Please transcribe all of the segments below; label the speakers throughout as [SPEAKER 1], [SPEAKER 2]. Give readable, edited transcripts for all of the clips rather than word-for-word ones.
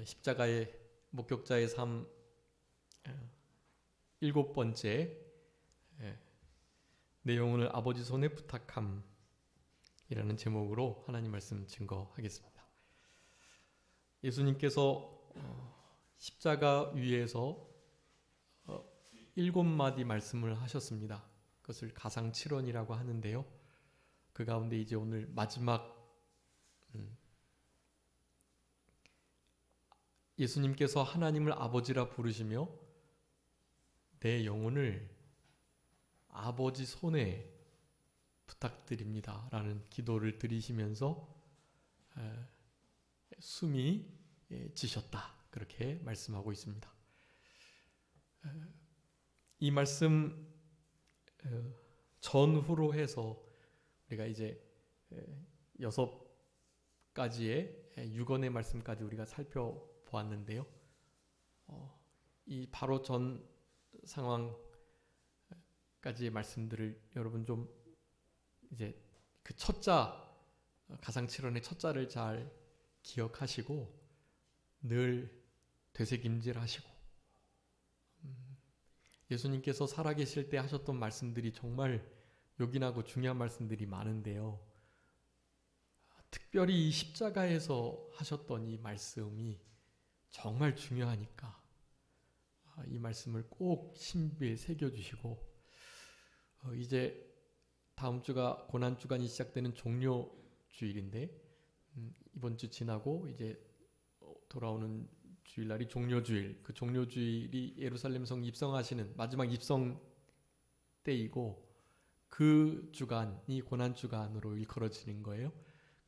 [SPEAKER 1] 십자가의 목격자의 삶 일곱 번째, 내 영혼을 아버지 손에 부탁함이라는 제목으로 하나님 말씀 증거하겠습니다. 예수님께서 십자가 위에서 일곱 마디 말씀을 하셨습니다. 그것을 가상칠언이라고 하는데요. 그 가운데 이제 오늘 마지막 예수님께서 하나님을 아버지라 부르시며 내 영혼을 아버지 손에 부탁드립니다 라는 기도를 드리시면서 숨이 지셨다, 그렇게 말씀하고 있습니다. 이 말씀 전후로 해서 우리가 이제 6가지의 유언의 말씀까지 우리가 살펴보았는데요. 이 바로 전 상황까지의 말씀들을 여러분 좀 이제 그 첫자, 가상칠언의 첫자를 잘 기억하시고 늘 되새김질하시고, 예수님께서 살아계실 때 하셨던 말씀들이 정말 요긴하고 중요한 말씀들이 많은데요. 특별히 이 십자가에서 하셨던 이 말씀이 정말 중요하니까 이 말씀을 꼭 신비에 새겨주시고, 이제 다음 주가 고난주간이 시작되는 종료주일인데 이번 주 지나고 이제 돌아오는 주일날이 종료주일, 그 종료주일이 예루살렘 성 입성하시는 마지막 입성 때이고 그 주간이 고난주간으로 일컬어지는 거예요.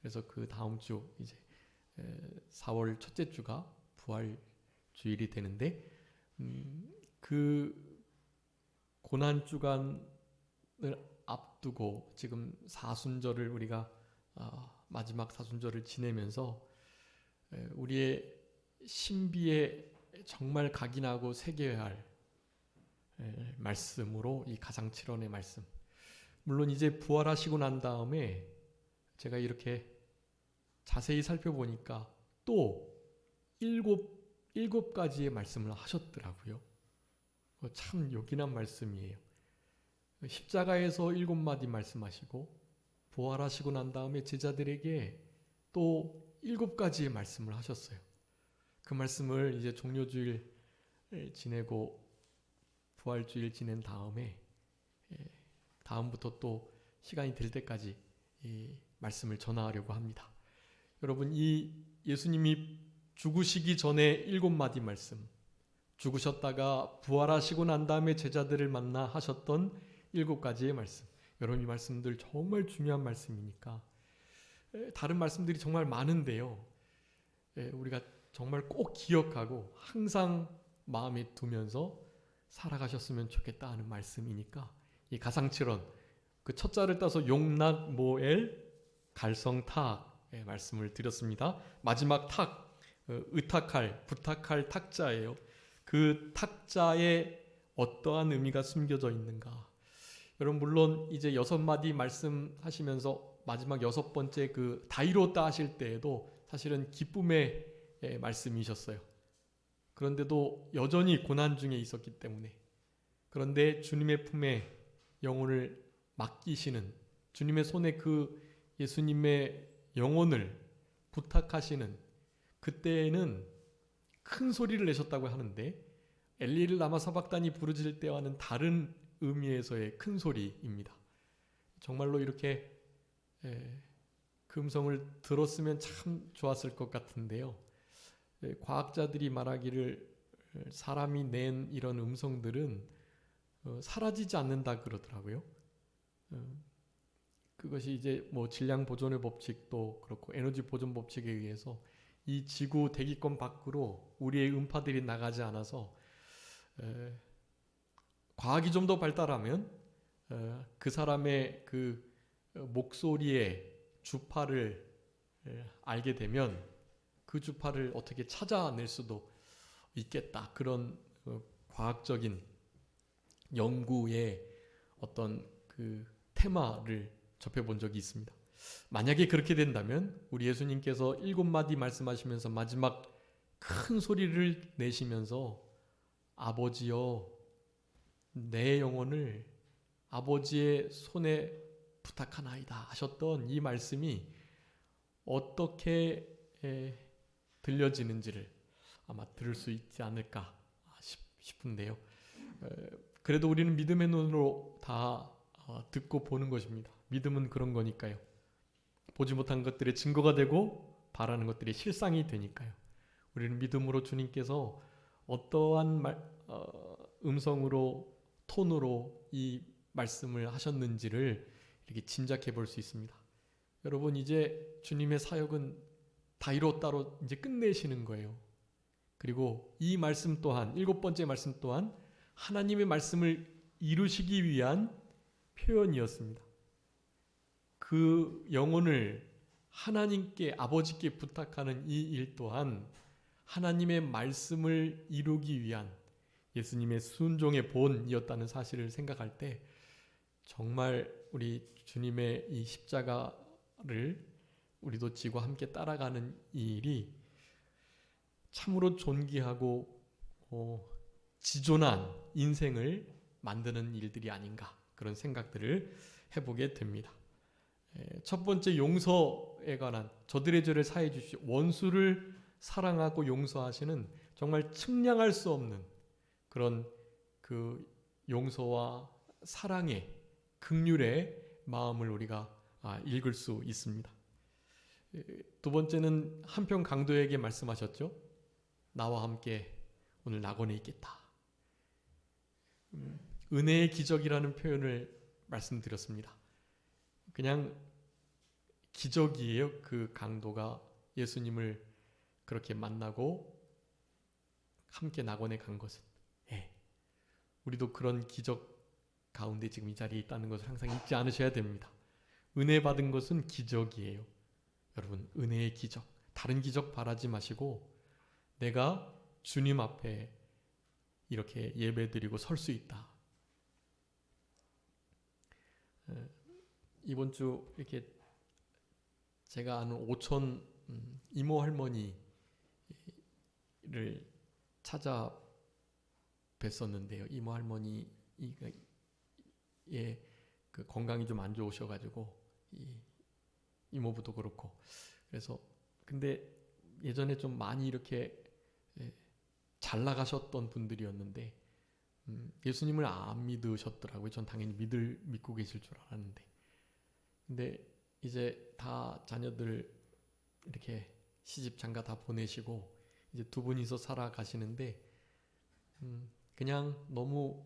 [SPEAKER 1] 그래서 그 다음 주 이제 4월 첫째 주가 부활주일이 되는데 그 고난주간을 앞두고 지금 사순절을 우리가 마지막 사순절을 지내면서 우리의 신비에 정말 각인하고 새겨야 할 말씀으로 이 가상칠언의 말씀, 물론 이제 부활하시고 난 다음에 제가 이렇게 자세히 살펴보니까 또 일곱 가지의 말씀을 하셨더라고요. 참 요긴한 말씀이에요. 십자가에서 7마디 말씀하시고 부활하시고 난 다음에 제자들에게 또 7가지의 말씀을 하셨어요. 그 말씀을 이제 종료주일 지내고 부활주일 지낸 다음에 다음부터 또 시간이 될 때까지 이 말씀을 전하려고 합니다. 여러분, 이 예수님이 죽으시기 전에 7마디 말씀, 죽으셨다가 부활하시고 난 다음에 제자들을 만나 하셨던 7가지의 말씀, 여러분 이 말씀들 정말 중요한 말씀이니까 다른 말씀들이 정말 많은데요, 우리가 정말 꼭 기억하고 항상 마음에 두면서 살아가셨으면 좋겠다 하는 말씀이니까 이 가상칠언, 그 첫자를 따서 용낙 모엘 갈성탁의 말씀을 드렸습니다. 마지막 탁, 의탁할, 부탁할 탁자예요. 그 탁자에 어떠한 의미가 숨겨져 있는가. 여러분, 물론 이제 6마디 말씀하시면서 마지막 6번째 그 다이로따 하실 때에도 사실은 기쁨의 말씀이셨어요. 그런데도 여전히 고난 중에 있었기 때문에, 그런데 주님의 품에 영혼을 맡기시는, 주님의 손에 그 예수님의 영혼을 부탁하시는 그때에는 큰 소리를 내셨다고 하는데 엘리를 라마 사박단이 부르짖을 때와는 다른 의미에서의 큰 소리입니다. 정말로 이렇게 그 음성을 들었으면 참 좋았을 것 같은데요. 과학자들이 말하기를 사람이 낸 이런 음성들은 사라지지 않는다 그러더라고요. 그것이 이제 뭐 질량 보존의 법칙도 그렇고 에너지 보존 법칙에 의해서 이 지구 대기권 밖으로 우리의 음파들이 나가지 않아서 과학이 좀 더 발달하면 그 사람의 그 목소리의 주파를 알게 되면 그 주파를 어떻게 찾아낼 수도 있겠다, 그런 과학적인 연구의 어떤 그 테마를 접해본 적이 있습니다. 만약에 그렇게 된다면 우리 예수님께서 7마디 말씀하시면서 마지막 큰 소리를 내시면서 아버지여 내 영혼을 아버지의 손에 부탁하나이다 하셨던 이 말씀이 어떻게 들려지는지를 아마 들을 수 있지 않을까 싶은데요. 그래도 우리는 믿음의 눈으로 다 듣고 보는 것입니다. 믿음은 그런 거니까요. 보지 못한 것들의 증거가 되고 바라는 것들이 실상이 되니까요. 우리는 믿음으로 주님께서 어떠한 음성으로 톤으로 이 말씀을 하셨는지를 이렇게 짐작해 볼 수 있습니다. 여러분 이제 주님의 사역은 다 이뤘다로 이제 끝내시는 거예요. 그리고 이 말씀 또한 7번째 말씀 또한 하나님의 말씀을 이루시기 위한 표현이었습니다. 그 영혼을 하나님께 아버지께 부탁하는 이 일 또한 하나님의 말씀을 이루기 위한 예수님의 순종의 본이었다는 사실을 생각할 때 정말 우리 주님의 이 십자가를 우리도 지고 함께 따라가는 이 일이 참으로 존귀하고 지존한 인생을 만드는 일들이 아닌가 그런 생각들을 해보게 됩니다. 첫 번째 용서에 관한 저들의 죄를 사해 주시오. 원수를 사랑하고 용서하시는 정말 측량할 수 없는 그런 그 용서와 사랑의 긍휼의 마음을 우리가 읽을 수 있습니다. 두 번째는 한편 강도에게 말씀하셨죠. 나와 함께 오늘 낙원에 있겠다. 은혜의 기적이라는 표현을 말씀드렸습니다. 그냥 기적이에요. 그 강도가 예수님을 그렇게 만나고 함께 낙원에 간 것은. 우리도 그런 기적 가운데 지금 이 자리에 있다는 것을 항상 잊지 않으셔야 됩니다. 은혜 받은 것은 기적이에요. 여러분 은혜의 기적, 다른 기적 바라지 마시고 내가 주님 앞에 이렇게 예배드리고 설 수 있다. 이번 주 이렇게 제가 아는 오촌 이모 할머니를 찾아 뵀었는데요. 이모 할머니의 그 건강이 좀 안 좋으셔가지고 이모부도 그렇고 그래서 근데 예전에 좀 많이 이렇게 잘 나가셨던 분들이었는데 예수님을 안 믿으셨더라고요. 전 당연히 믿고 계실 줄 알았는데 근데 이제 다 자녀들 이렇게 시집 장가 다 보내시고 이제 두 분이서 살아가시는데 그냥 너무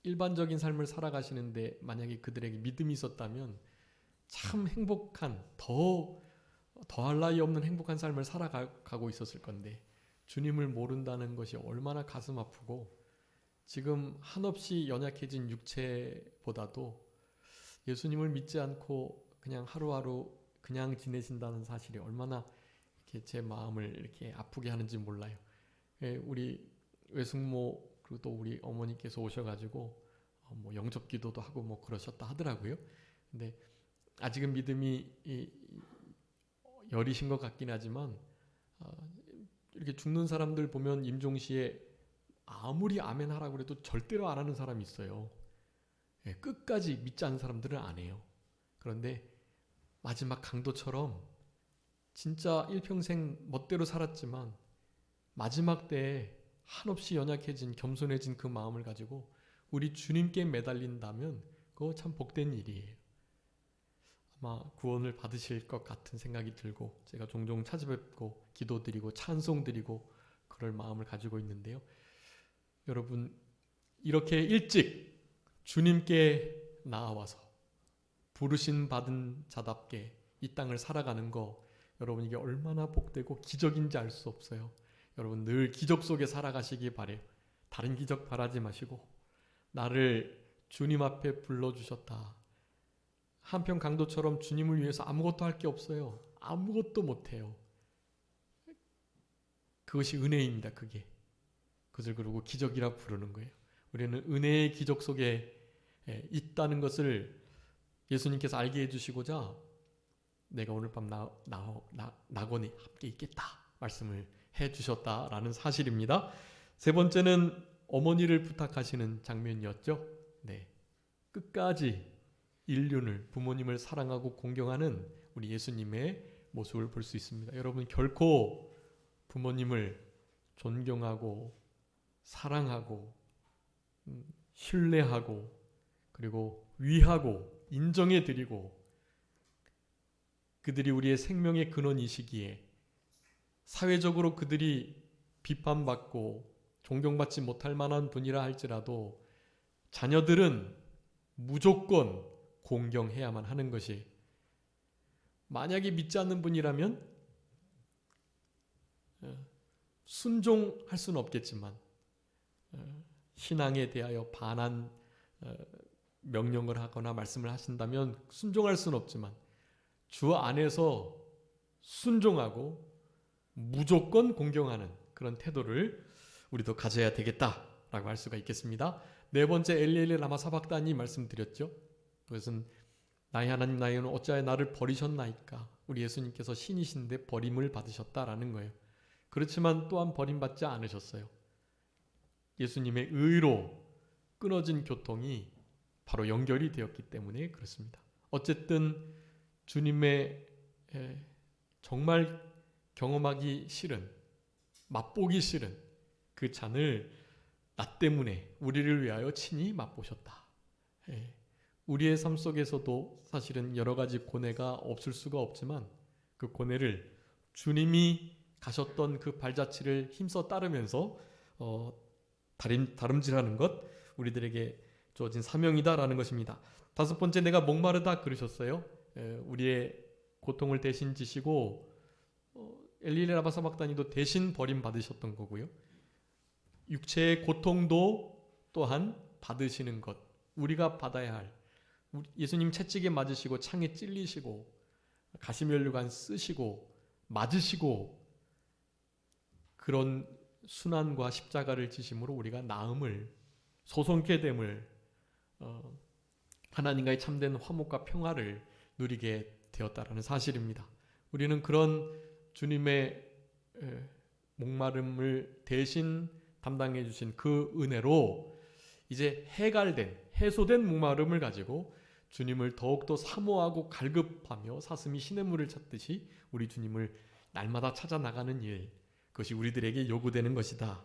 [SPEAKER 1] 일반적인 삶을 살아가시는데 만약에 그들에게 믿음이 있었다면 참 행복한 더할 나위 없는 행복한 삶을 살아가고 있었을 건데 주님을 모른다는 것이 얼마나 가슴 아프고 지금 한없이 연약해진 육체보다도 예수님을 믿지 않고 그냥 하루하루 그냥 지내신다는 사실이 얼마나 이렇게 제 마음을 이렇게 아프게 하는지 몰라요. 우리 외숙모 그리고 또 우리 어머니께서 오셔가지고 뭐 영접 기도도 하고 뭐 그러셨다 하더라고요. 근데 아직은 믿음이 여리신 것 같긴 하지만 이렇게 죽는 사람들 보면 임종시에 아무리 아멘 하라고 해도 절대로 안 하는 사람이 있어요. 끝까지 믿지 않는 사람들은 안 해요. 그런데 마지막 강도처럼 진짜 일평생 멋대로 살았지만 마지막 때에 한없이 연약해진 겸손해진 그 마음을 가지고 우리 주님께 매달린다면 그거 참 복된 일이에요. 아마 구원을 받으실 것 같은 생각이 들고 제가 종종 찾아뵙고 기도드리고 찬송드리고 그럴 마음을 가지고 있는데요. 여러분 이렇게 일찍 주님께 나아와서 부르심 받은 자답게 이 땅을 살아가는 거 여러분 이게 얼마나 복되고 기적인지 알 수 없어요. 여러분 늘 기적 속에 살아가시기 바래요. 다른 기적 바라지 마시고 나를 주님 앞에 불러주셨다. 한편 강도처럼 주님을 위해서 아무것도 할 게 없어요. 아무것도 못해요. 그것이 은혜입니다. 그게. 그것을 그러고 기적이라 부르는 거예요. 우리는 은혜의 기적 속에 있다는 것을 예수님께서 알게 해주시고자 내가 오늘 밤 낙원에 함께 있겠다 말씀을 주셨다라는 사실입니다. 세 번째는 어머니를 부탁하시는 장면이었죠. 네, 끝까지 인륜을, 부모님을 사랑하고 공경하는 우리 예수님의 모습을 볼 수 있습니다. 여러분, 결코 부모님을 존경하고 사랑하고 신뢰하고 그리고 위하고 인정해드리고 그들이 우리의 생명의 근원이시기에 사회적으로 그들이 비판받고 존경받지 못할 만한 분이라 할지라도 자녀들은 무조건 공경해야만 하는 것이, 만약에 믿지 않는 분이라면 순종할 수는 없겠지만 신앙에 대하여 반한 명령을 하거나 말씀을 하신다면 순종할 수는 없지만 주 안에서 순종하고 무조건 공경하는 그런 태도를 우리도 가져야 되겠다라고 할 수가 있겠습니다. 네 번째, 엘리엘리 라마 사박다니 말씀드렸죠. 그것은 나의 하나님 나의 하나님 어찌하여 나를 버리셨나이까. 우리 예수님께서 신이신데 버림을 받으셨다라는 거예요. 그렇지만 또한 버림받지 않으셨어요. 예수님의 의로 끊어진 교통이 바로 연결이 되었기 때문에 그렇습니다. 어쨌든 주님의 정말 경험하기 싫은, 맛보기 싫은 그 잔을 나 때문에 우리를 위하여 친히 맛보셨다. 우리의 삶 속에서도 사실은 여러 가지 고뇌가 없을 수가 없지만 그 고뇌를 주님이 가셨던 그 발자취를 힘써 따르면서 다름질하는 것, 우리들에게 주어진 사명이다라는 것입니다. 다섯 번째, 내가 목마르다 그러셨어요. 우리의 고통을 대신 지시고 엘리엘리 라마 사박다니도 대신 버림받으셨던 거고요. 육체의 고통도 또한 받으시는 것, 우리가 받아야 할, 예수님 채찍에 맞으시고 창에 찔리시고 가시면류관 쓰시고 맞으시고 그런 순환과 십자가를 지심으로 우리가 나음을, 소송케 됨을, 하나님과의 참된 화목과 평화를 누리게 되었다라는 사실입니다. 우리는 그런 주님의 목마름을 대신 담당해 주신 그 은혜로 이제 해갈된, 해소된 목마름을 가지고 주님을 더욱더 사모하고 갈급하며 사슴이 시냇물을 찾듯이 우리 주님을 날마다 찾아 나가는 일, 그것이 우리들에게 요구되는 것이다.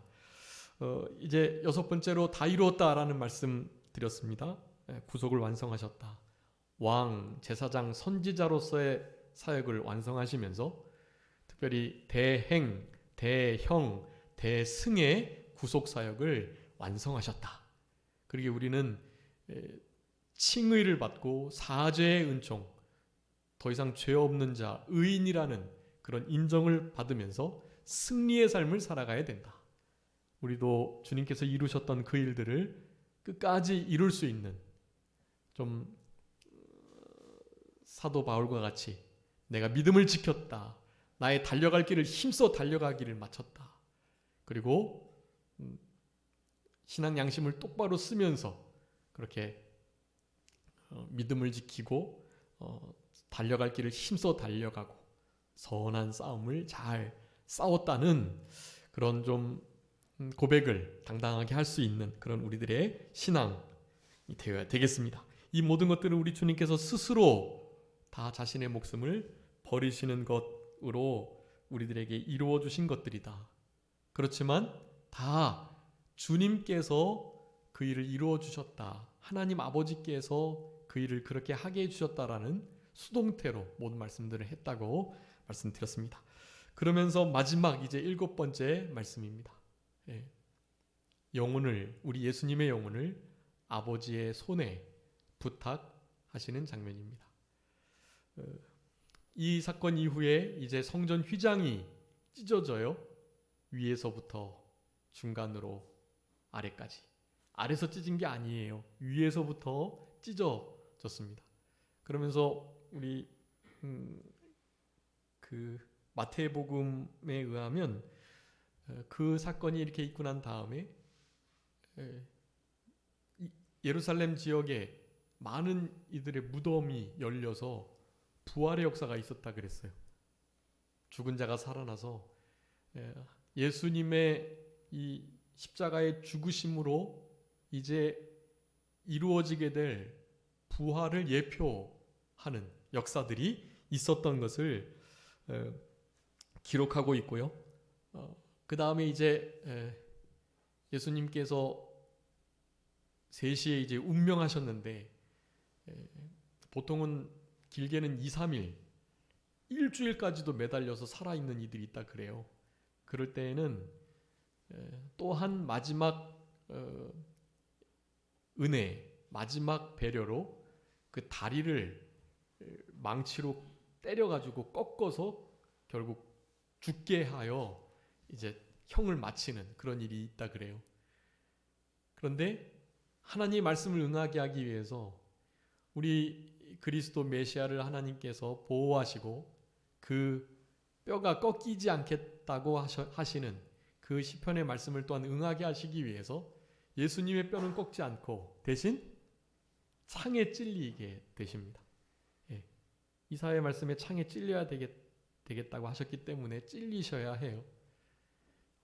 [SPEAKER 1] 이제 여섯 번째로 다 이루었다라는 말씀 드렸습니다. 구속을 완성하셨다. 왕, 제사장, 선지자로서의 사역을 완성하시면서 특별히 대행, 대형, 대승의 구속 사역을 완성하셨다. 그러기에 우리는 칭의를 받고 사죄의 은총, 더 이상 죄 없는 자, 의인이라는 그런 인정을 받으면서 승리의 삶을 살아가야 된다. 우리도 주님께서 이루셨던 그 일들을 끝까지 이룰 수 있는, 좀 사도 바울과 같이 내가 믿음을 지켰다, 나의 달려갈 길을 힘써 달려가기를 마쳤다, 그리고 신앙 양심을 똑바로 쓰면서 그렇게 믿음을 지키고 달려갈 길을 힘써 달려가고 선한 싸움을 잘 싸웠다는 그런 좀 고백을 당당하게 할 수 있는 그런 우리들의 신앙이 되어야 되겠습니다. 이 모든 것들은 우리 주님께서 스스로 다 자신의 목숨을 버리시는 것으로 우리들에게 이루어 주신 것들이다. 그렇지만 다 주님께서 그 일을 이루어 주셨다. 하나님 아버지께서 그 일을 그렇게 하게 해 주셨다라는 수동태로 모든 말씀들을 했다고 말씀드렸습니다. 그러면서 마지막 이제 일곱 번째 말씀입니다. 영혼을, 우리 예수님의 영혼을 아버지의 손에 부탁하시는 장면입니다. 이 사건 이후에 이제 성전 휘장이 찢어져요. 위에서부터 중간으로 아래까지. 아래서 찢은 게 아니에요. 위에서부터 찢어졌습니다. 그러면서 우리 그 마태복음에 의하면 그 사건이 이렇게 있고 난 다음에 예루살렘 지역에 많은 이들의 무덤이 열려서 부활의 역사가 있었다 그랬어요. 죽은 자가 살아나서 예수님의 이 십자가의 죽으심으로 이제 이루어지게 될 부활을 예표하는 역사들이 있었던 것을 기록하고 있고요. 그 다음에 이제 예수님께서 3시에 이제 운명하셨는데 보통은 길게는 2, 3일, 일주일까지도 매달려서 살아있는 이들이 있다 그래요. 그럴 때에는 또한 마지막 은혜, 마지막 배려로 그 다리를 망치로 때려가지고 꺾어서 결국 죽게 하여 이제 형을 마치는 그런 일이 있다 그래요. 그런데 하나님의 말씀을 응하게 하기 위해서 우리 그리스도 메시아를 하나님께서 보호하시고 그 뼈가 꺾이지 않겠다고 하시는 그 시편의 말씀을 또한 응하게 하시기 위해서 예수님의 뼈는 꺾지 않고 대신 창에 찔리게 되십니다. 이사야의 말씀에 창에 찔려야 되겠다고 하셨기 때문에 찔리셔야 해요.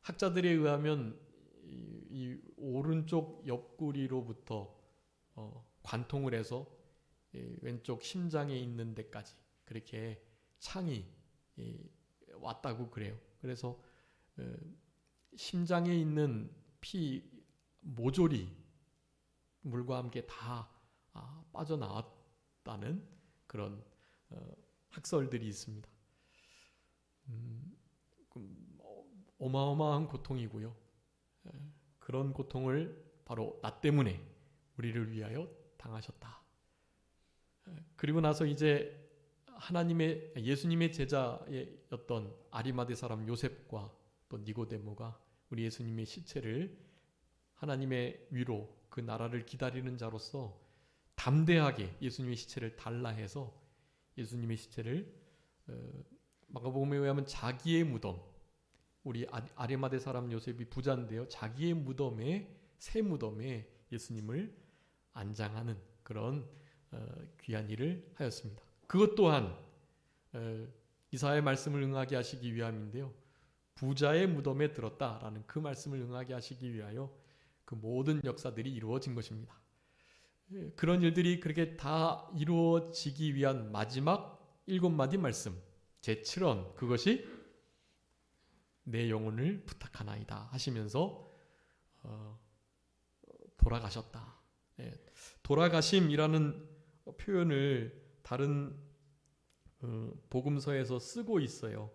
[SPEAKER 1] 학자들에 의하면 이 오른쪽 옆구리로부터 관통을 해서 왼쪽 심장에 있는 데까지 그렇게 창이 왔다고 그래요. 그래서 심장에 있는 피 모조리 물과 함께 다 빠져나왔다는 그런 학설들이 있습니다. 어마어마한 고통이고요. 그런 고통을 바로 나 때문에 우리를 위하여 당하셨다. 그리고 나서 이제 예수님의 제자였던 아리마대 사람 요셉과 또 니고데모가 우리 예수님의 시체를 하나님의 위로 그 나라를 기다리는 자로서 담대하게 예수님의 시체를 달라 해서 예수님의 시체를 마가복음에 의하면 자기의 무덤, 우리 아리마대 사람 요셉이 부자인데요. 자기의 무덤에 새 무덤에 예수님을 안장하는 그런 귀한 일을 하였습니다. 그것 또한 이사야의 말씀을 응하게 하시기 위함인데요. 부자의 무덤에 들었다라는 그 말씀을 응하게 하시기 위하여 그 모든 역사들이 이루어진 것입니다. 그런 일들이 그렇게 다 이루어지기 위한 마지막 7마디 말씀 제7원 그것이 내 영혼을 부탁하나이다 하시면서 돌아가셨다. 돌아가심이라는 표현을 다른 복음서에서 쓰고 있어요.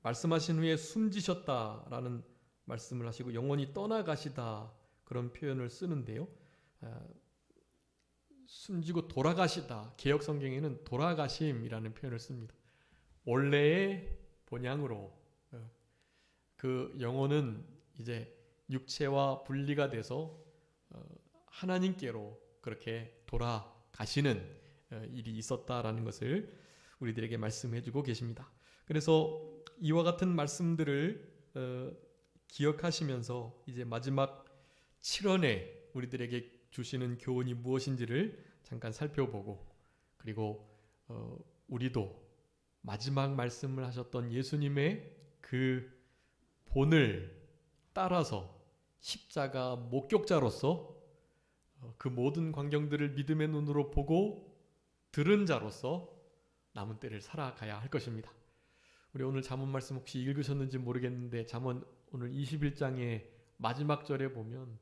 [SPEAKER 1] 말씀하신 후에 숨지셨다라는 말씀을 하시고 영원히 떠나가시다 그런 표현을 쓰는데요. 숨지고 돌아가시다. 개역 성경에는 돌아가심이라는 표현을 씁니다. 원래의 본향으로 그 영혼은 이제 육체와 분리가 돼서 하나님께로 그렇게 돌아가시는 일이 있었다라는 것을 우리들에게 말씀해주고 계십니다. 그래서 이와 같은 말씀들을 기억하시면서 이제 마지막 7원에 우리들에게 주시는 교훈이 무엇인지를 잠깐 살펴보고 그리고 우리도 마지막 말씀을 하셨던 예수님의 그 본을 따라서 십자가 목격자로서 그 모든 광경들을 믿음의 눈으로 보고 들은 자로서 남은 때를 살아가야 할 것입니다. 우리 오늘 잠언 말씀 혹시 읽으셨는지 모르겠는데 잠언 오늘 21장의 마지막 절에 보면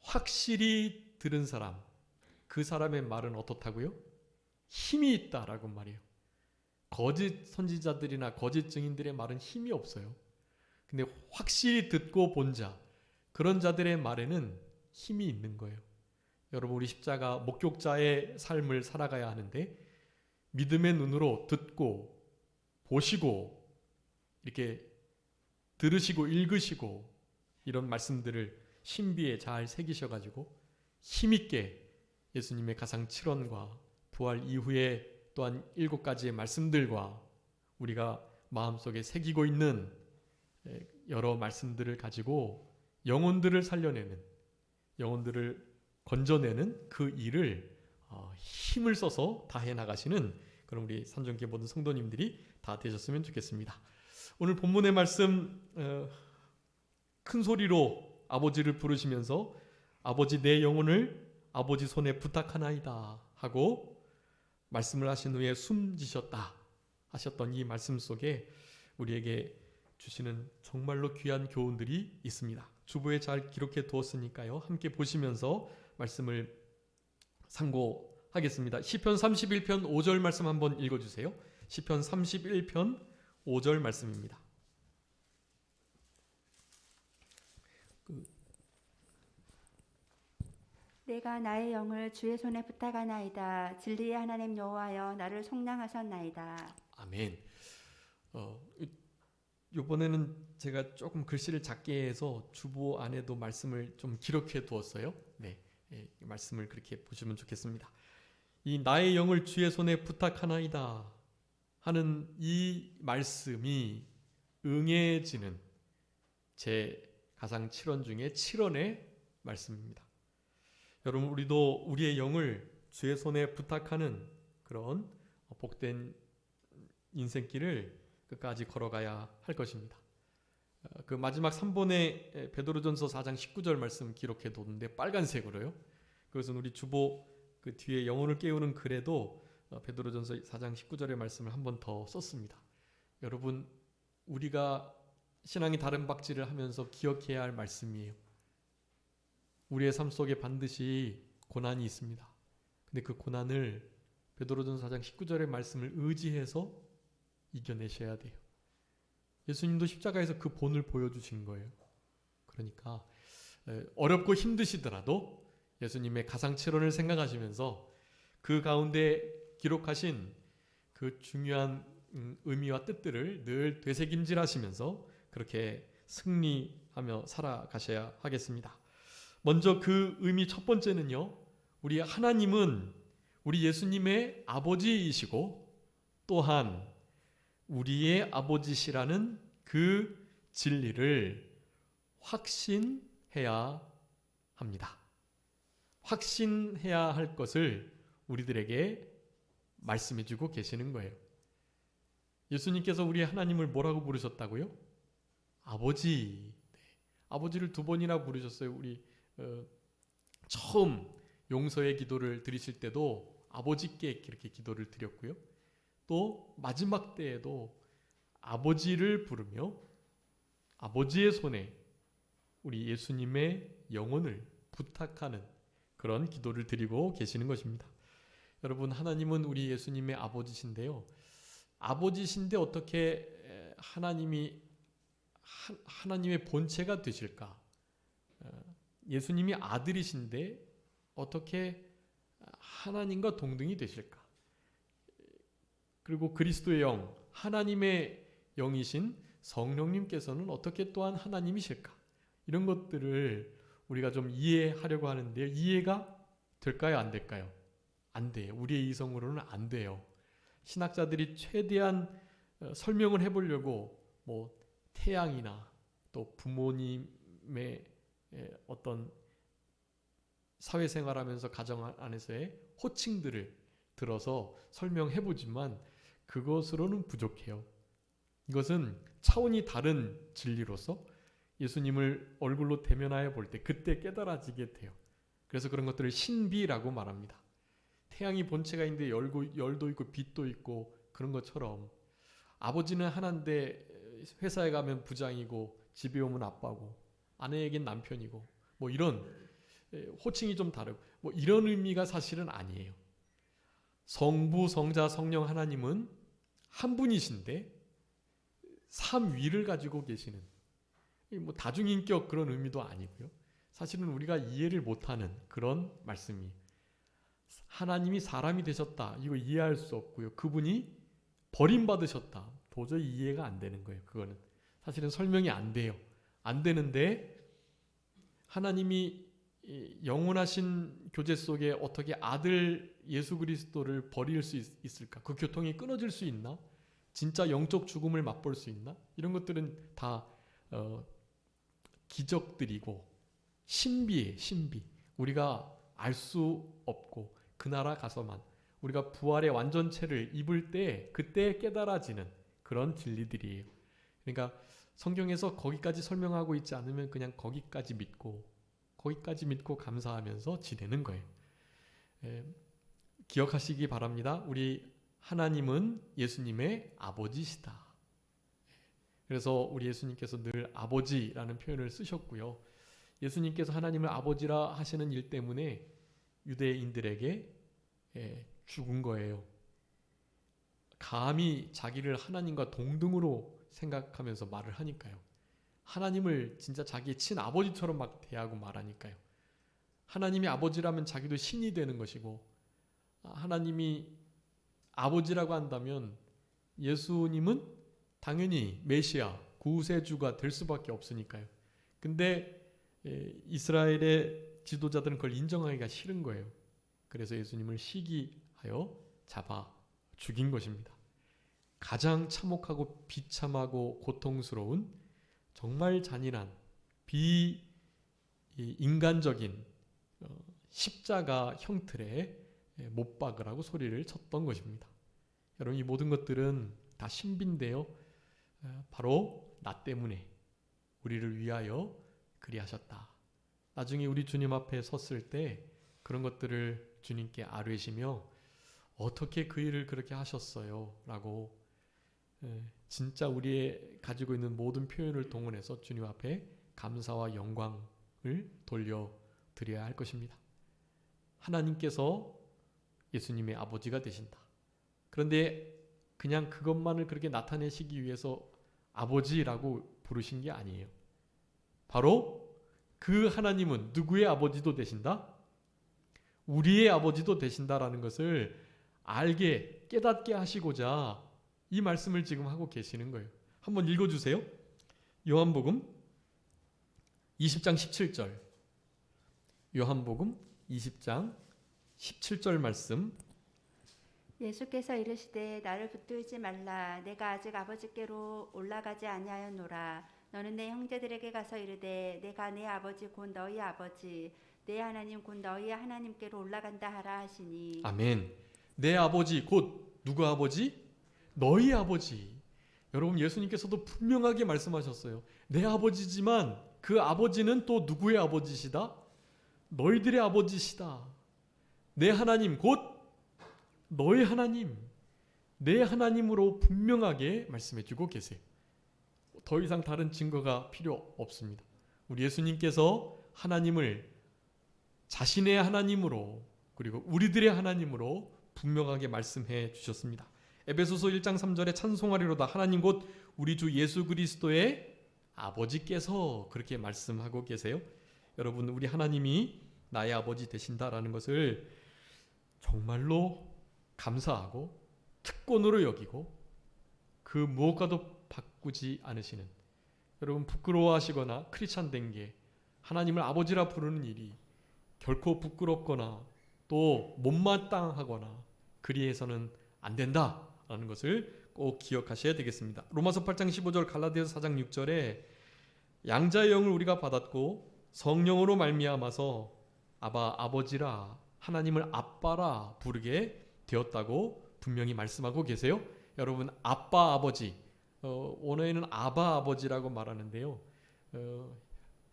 [SPEAKER 1] 확실히 들은 사람, 그 사람의 말은 어떻다고요? 힘이 있다라고 말해요. 거짓 선지자들이나 거짓 증인들의 말은 힘이 없어요. 근데 확실히 듣고 본 자, 그런 자들의 말에는 힘이 있는 거예요. 여러분 우리 십자가 목격자의 삶을 살아가야 하는데 믿음의 눈으로 듣고 보시고 이렇게 들으시고 읽으시고 이런 말씀들을 신비에 잘 새기셔가지고 힘있게 예수님의 가상 7원과 부활 이후에 또한 7가지의 말씀들과 우리가 마음속에 새기고 있는 여러 말씀들을 가지고 영혼들을 살려내는, 영혼들을 건져내는 그 일을 힘을 써서 다 해나가시는 그런 우리 산정교회 모든 성도님들이 다 되셨으면 좋겠습니다. 오늘 본문의 말씀 큰 소리로 아버지를 부르시면서 아버지 내 영혼을 아버지 손에 부탁하나이다 하고 말씀을 하신 후에 숨지셨다 하셨던 이 말씀 속에 우리에게 주시는 정말로 귀한 교훈들이 있습니다. 주보에 잘 기록해 두었으니까요. 함께 보시면서 말씀을 상고하겠습니다. 시편 31편 5절 말씀 한번 읽어주세요. 시편 31편 5절 말씀입니다.
[SPEAKER 2] 내가 나의 영을 주의 손에 부탁하나이다. 진리의 하나님 여호와여 나를 속량하셨나이다.
[SPEAKER 1] 아멘. 이번에는 제가 조금 글씨를 작게 해서 주보 안에도 말씀을 좀 기록해 두었어요. 네, 말씀을 그렇게 보시면 좋겠습니다. 이 나의 영을 주의 손에 부탁하나이다 하는 이 말씀이 응해지는 제 가상 7원 중에 7원의 말씀입니다. 여러분, 우리도 우리의 영을 주의 손에 부탁하는 그런 복된 인생길을 끝까지 걸어가야 할 것입니다. 그 마지막 3번에 베드로전서 4장 19절 말씀 기록해 뒀는데 빨간색으로요. 그것은 우리 주보 그 뒤에 영혼을 깨우는 글에도 베드로전서 4장 19절의 말씀을 한 번 더 썼습니다. 여러분, 우리가 신앙이 다른 박질을 하면서 기억해야 할 말씀이에요. 우리의 삶 속에 반드시 고난이 있습니다. 근데 그 고난을 베드로전서 4장 19절의 말씀을 의지해서 이겨내셔야 돼요. 예수님도 십자가에서 그 본을 보여주신 거예요. 그러니까 어렵고 힘드시더라도 예수님의 가상체론을 생각하시면서 그 가운데 기록하신 그 중요한 의미와 뜻들을 늘 되새김질하시면서 그렇게 승리하며 살아가셔야 하겠습니다. 먼저 그 의미 첫 번째는요, 우리 하나님은 우리 예수님의 아버지이시고 또한 우리의 아버지시라는 그 진리를 확신해야 합니다. 확신해야 할 것을 우리들에게 말씀해주고 계시는 거예요. 예수님께서 우리 하나님을 뭐라고 부르셨다고요? 아버지. 네. 아버지를 2번이나 부르셨어요. 우리 처음 용서의 기도를 드리실 때도 아버지께 이렇게 기도를 드렸고요. 또 마지막 때에도 아버지를 부르며 아버지의 손에 우리 예수님의 영혼을 부탁하는 그런 기도를 드리고 계시는 것입니다. 여러분, 하나님은 우리 예수님의 아버지신데요. 아버지신데 어떻게 하나님의 본체가 되실까? 예수님이 아들이신데 어떻게 하나님과 동등이 되실까? 그리고 그리스도의 영, 하나님의 영이신 성령님께서는 어떻게 또한 하나님이실까? 이런 것들을 우리가 좀 이해하려고 하는데요. 이해가 될까요? 안 될까요? 안 돼요. 우리의 이성으로는 안 돼요. 신학자들이 최대한 설명을 해보려고 태양이나 또 부모님의 어떤 사회생활하면서 가정 안에서의 호칭들을 들어서 설명해보지만 그것으로는 부족해요. 이것은 차원이 다른 진리로서 예수님을 얼굴로 대면하여 볼 때 그때 깨달아지게 돼요. 그래서 그런 것들을 신비라고 말합니다. 태양이 본체가 있는데 열도 있고 빛도 있고 그런 것처럼 아버지는 하나인데 회사에 가면 부장이고 집에 오면 아빠고 아내에겐 남편이고 이런 호칭이 좀 다르고 이런 의미가 사실은 아니에요. 성부, 성자, 성령 하나님은 한 분이신데 삼위를 가지고 계시는 다중인격 그런 의미도 아니고요. 사실은 우리가 이해를 못하는 그런 말씀이 하나님이 사람이 되셨다. 이거 이해할 수 없고요. 그분이 버림받으셨다. 도저히 이해가 안 되는 거예요. 그거는 사실은 설명이 안 돼요. 안 되는데 하나님이 영원하신 교제 속에 어떻게 아들 예수 그리스도를 버릴 수 있을까? 그 교통이 끊어질 수 있나? 진짜 영적 죽음을 맛볼 수 있나? 이런 것들은 다 기적들이고 신비예요. 신비. 우리가 알 수 없고 그 나라 가서만 우리가 부활의 완전체를 입을 때 그때 깨달아지는 그런 진리들이에요. 그러니까 성경에서 거기까지 설명하고 있지 않으면 그냥 거기까지 믿고 감사하면서 지내는 거예요. 기억하시기 바랍니다. 우리 하나님은 예수님의 아버지시다. 그래서 우리 예수님께서 늘 아버지라는 표현을 쓰셨고요. 예수님께서 하나님을 아버지라 하시는 일 때문에 유대인들에게 죽은 거예요. 감히 자기를 하나님과 동등으로 생각하면서 말을 하니까요. 하나님을 진짜 자기의 친아버지처럼 막 대하고 말하니까요. 하나님이 아버지라면 자기도 신이 되는 것이고, 하나님이 아버지라고 한다면 예수님은 당연히 메시아, 구세주가 될 수밖에 없으니까요. 근데 이스라엘의 지도자들은 그걸 인정하기가 싫은 거예요. 그래서 예수님을 시기하여 잡아 죽인 것입니다. 가장 참혹하고 비참하고 고통스러운 정말 잔인한 비인간적인 십자가 형틀에 못 박으라고 소리를 쳤던 것입니다. 여러분, 이 모든 것들은 다 신비인데요. 바로 나 때문에 우리를 위하여 그리하셨다. 나중에 우리 주님 앞에 섰을 때 그런 것들을 주님께 아뢰시며 어떻게 그 일을 그렇게 하셨어요? 라고 진짜 우리의 가지고 있는 모든 표현을 동원해서 주님 앞에 감사와 영광을 돌려드려야 할 것입니다. 하나님께서 예수님의 아버지가 되신다. 그런데 그냥 그것만을 그렇게 나타내시기 위해서 아버지라고 부르신 게 아니에요. 바로 그 하나님은 누구의 아버지도 되신다? 우리의 아버지도 되신다라는 것을 알게 깨닫게 하시고자 이 말씀을 지금 하고 계시는 거예요. 한번 읽어주세요. 요한복음 20장 17절. 요한복음 20장 17절 말씀.
[SPEAKER 2] 예수께서 이르시되 나를 붙들지 말라. 내가 아직 아버지께로 올라가지 아니하였노라. 너는 내 형제들에게 가서 이르되 내가 내 아버지 곧 너희 아버지 내 하나님 곧 너희 하나님께로 올라간다 하라 하시니.
[SPEAKER 1] 아멘. 내 아버지 곧 누구 아버지? 너희 아버지. 여러분, 예수님께서도 분명하게 말씀하셨어요. 내 아버지지만 그 아버지는 또 누구의 아버지시다? 너희들의 아버지시다. 내 하나님 곧 너희 하나님, 내 하나님으로 분명하게 말씀해주고 계세요. 더 이상 다른 증거가 필요 없습니다. 우리 예수님께서 하나님을 자신의 하나님으로 그리고 우리들의 하나님으로 분명하게 말씀해 주셨습니다. 에베소서 1장 3절에 찬송하리로다 하나님 곧 우리 주 예수 그리스도의 아버지께서 그렇게 말씀하고 계세요. 여러분, 우리 하나님이 나의 아버지 되신다라는 것을 정말로 감사하고 특권으로 여기고 그 무엇과도 바꾸지 않으시는, 여러분 부끄러워하시거나 크리스찬 된 게 하나님을 아버지라 부르는 일이 결코 부끄럽거나 또 못마땅하거나 그리해서는 안 된다라는 것을 꼭 기억하셔야 되겠습니다. 로마서 8장 15절, 갈라디아서 4장 6절에 양자의 영을 우리가 받았고 성령으로 말미암아서 아바 아버지라 하나님을 아빠라 부르게 되었다고 분명히 말씀하고 계세요. 여러분, 아빠 아버지, 원어에는 아바 아버지라고 말하는데요.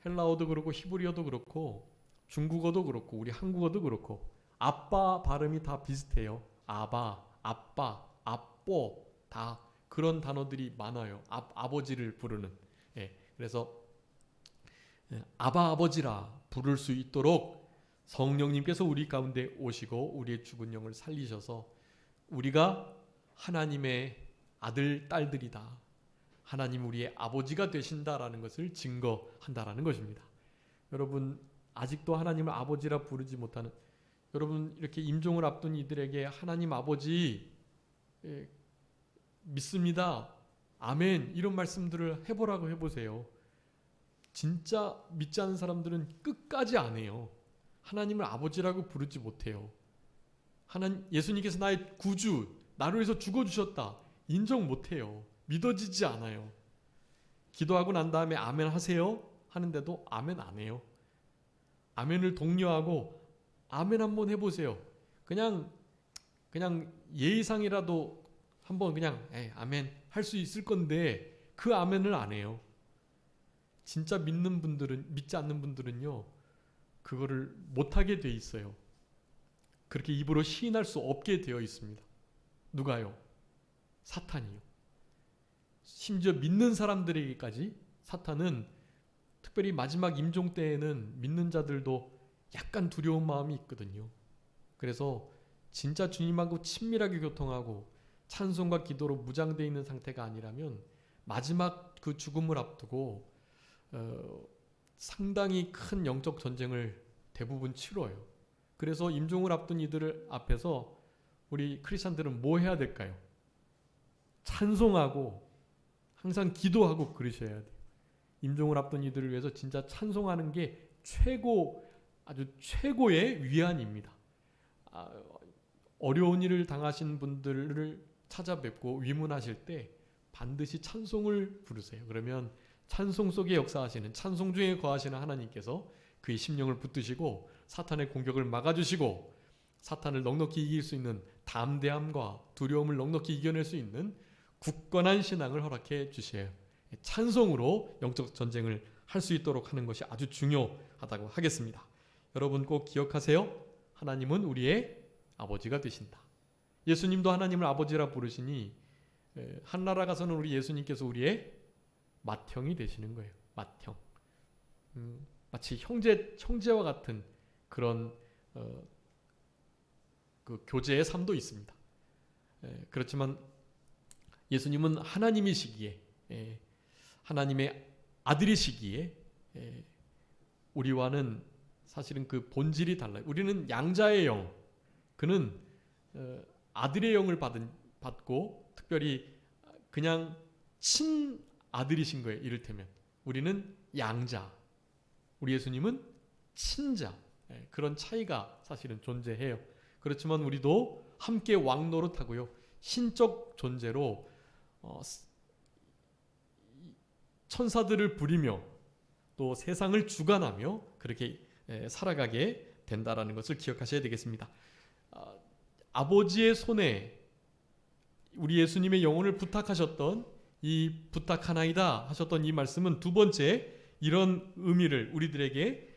[SPEAKER 1] 헬라어도 그렇고 히브리어도 그렇고 중국어도 그렇고 우리 한국어도 그렇고 아빠 발음이 다 비슷해요. 아바, 아빠, 아뽀 다 그런 단어들이 많아요. 아버지를 부르는. 그래서 아바 아버지라 부를 수 있도록 성령님께서 우리 가운데 오시고 우리의 죽은 영을 살리셔서 우리가 하나님의 아들, 딸들이다. 하나님 우리의 아버지가 되신다라는 것을 증거한다라는 것입니다. 여러분, 아직도 하나님을 아버지라 부르지 못하는, 여러분 이렇게 임종을 앞둔 이들에게 하나님 아버지 믿습니다. 아멘. 이런 말씀들을 해보라고 해보세요. 진짜 믿지 않는 사람들은 끝까지 안 해요. 하나님을 아버지라고 부르지 못해요. 예수님께서 나의 구주, 나를 위해서 죽어주셨다. 인정 못해요. 믿어지지 않아요. 기도하고 난 다음에 아멘 하세요 하는데도 아멘 안 해요. 아멘을 독려하고 아멘 한번 해보세요. 그냥 예의상이라도 한번 그냥 아멘 할 수 있을 건데 그 아멘을 안 해요. 진짜 믿지 않는 분들은요, 그거를 못하게 돼 있어요. 그렇게 입으로 시인할 수 없게 되어 있습니다. 누가요? 사탄이요. 심지어 믿는 사람들에게까지 사탄은, 특별히 마지막 임종 때에는 믿는 자들도 약간 두려운 마음이 있거든요. 그래서 진짜 주님하고 친밀하게 교통하고 찬송과 기도로 무장되어 있는 상태가 아니라면 마지막 그 죽음을 앞두고 상당히 큰 영적 전쟁을 대부분 치러요. 그래서 임종을 앞둔 이들 앞에서 우리 크리스찬들은 뭐 해야 될까요? 찬송하고 항상 기도하고 그러셔야 돼요. 임종을 앞둔 이들을 위해서 진짜 찬송하는 게 아주 최고의 위안입니다. 어려운 일을 당하신 분들을 찾아뵙고 위문하실 때 반드시 찬송을 부르세요. 그러면 찬송 속에 역사하시는, 찬송 중에 거하시는 하나님께서 그의 심령을 붙드시고 사탄의 공격을 막아주시고 사탄을 넉넉히 이길 수 있는 담대함과 두려움을 넉넉히 이겨낼 수 있는 굳건한 신앙을 허락해 주셔요. 찬송으로 영적 전쟁을 할 수 있도록 하는 것이 아주 중요하다고 하겠습니다. 여러분 꼭 기억하세요. 하나님은 우리의 아버지가 되신다. 예수님도 하나님을 아버지라 부르시니 한나라 가서는 우리 예수님께서 우리의 맏형이 되시는 거예요. 맏형. 마치 형제와 같은 그런 그 교제의 삶도 있습니다. 그렇지만 예수님은 하나님이시기에, 하나님의 아들이시기에 우리와는 사실은 그 본질이 달라요. 우리는 양자의 영, 그는 아들의 영을 받고 특별히 그냥 친아들이신 거예요. 이를테면 우리는 양자, 우리 예수님은 친자. 그런 차이가 사실은 존재해요. 그렇지만 우리도 함께 왕노릇하고요, 신적 존재로 천사들을 부리며 또 세상을 주관하며 그렇게 살아가게 된다라는 것을 기억하셔야 되겠습니다. 아버지의 손에 우리 예수님의 영혼을 부탁하셨던 이 부탁하나이다 하셨던 이 말씀은 두 번째 이런 의미를 우리들에게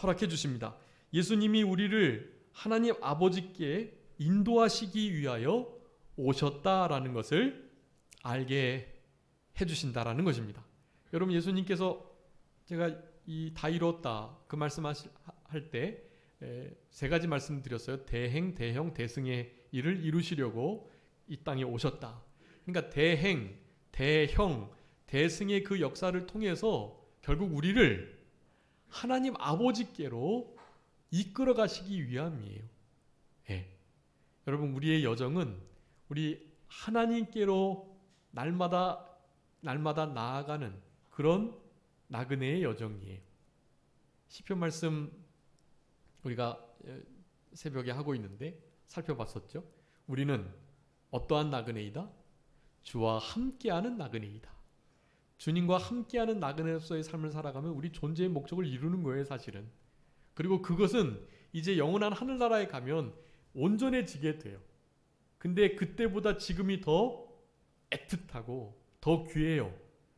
[SPEAKER 1] 허락해 주십니다. 예수님이 우리를 하나님 아버지께 인도하시기 위하여 오셨다라는 것을 알게 해주신다라는 것입니다. 여러분, 예수님께서 제가 이 다 이뤘다 그 말씀할 때 세 가지 말씀드렸어요. 대행, 대형, 대승의 일을 이루시려고 이 땅에 오셨다. 그러니까 대행, 대형, 대승의 그 역사를 통해서 결국 우리를 하나님 아버지께로 이끌어 가시기 위함이에요. 여러분, 우리의 여정은 우리 하나님께로 날마다 나아가는 그런 나그네의 여정이에요. 시편 말씀 우리가 새벽에 하고 있는데 살펴봤었죠. 우리는 어떠한 나그네이다? 주와 함께하는 나그네이다. 주님과 함께하는 나그네로서의 삶을 살아가면 우리 존재의 목적을 이루는 거예요, 사실은. 그리고 그것은 이제 영원한 하늘나라에 가면 온전해지게 돼요. 근데 그때보다 지금이 더 애틋하고 더 귀해요.